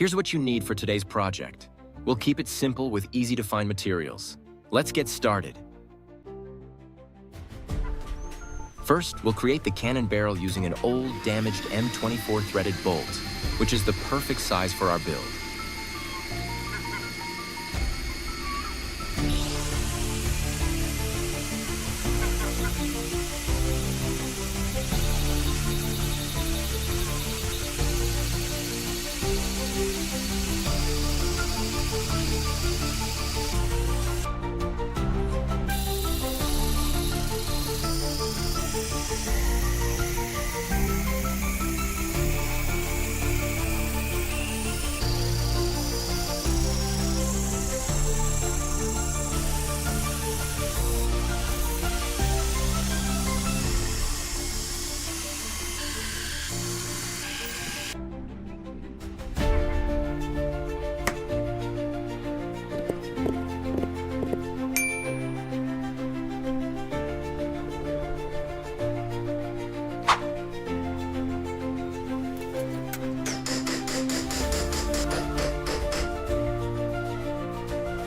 Here's what you need for today's project. We'll keep it simple with easy-to-find materials. Let's get started. First, we'll create the cannon barrel using an old, damaged M24 threaded bolt, which is the perfect size for our build.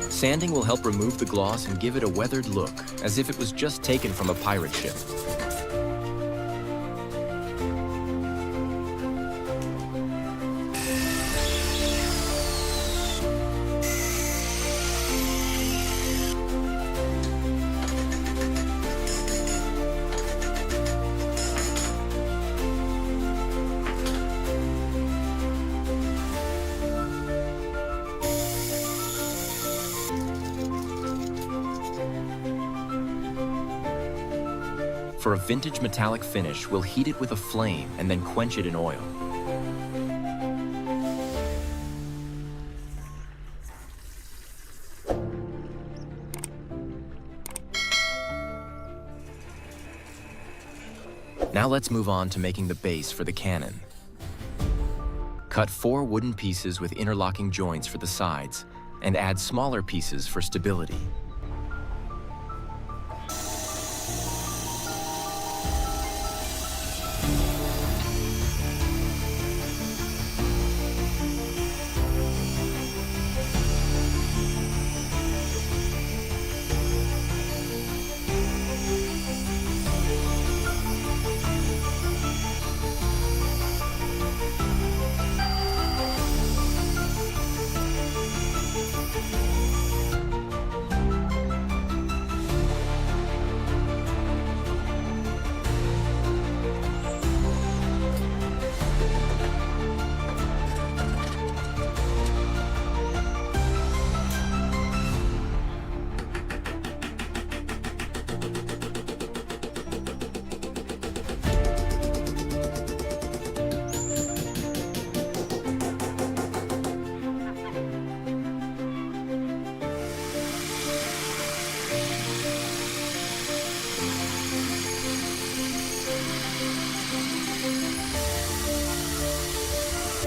Sanding will help remove the gloss and give it a weathered look, as if it was just taken from a pirate ship. For a vintage metallic finish, we'll heat it with a flame and then quench it in oil. Now let's move on to making the base for the cannon. Cut 4 wooden pieces with interlocking joints for the sides and add smaller pieces for stability.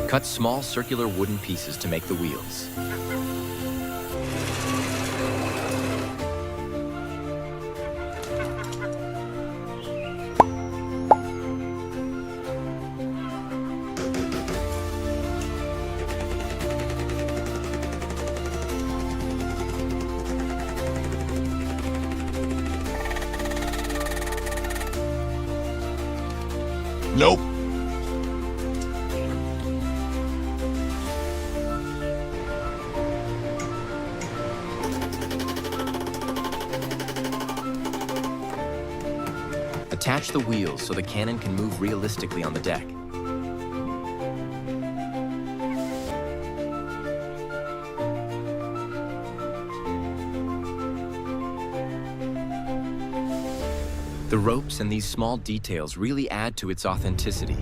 Cut small circular wooden pieces to make the wheels. Nope. Attach the wheels so the cannon can move realistically on the deck. The ropes and these small details really add to its authenticity.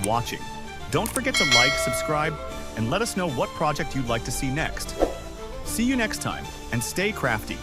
watching. Don't forget to like, subscribe, and let us know what project you'd like to see next. See you next time, and stay crafty.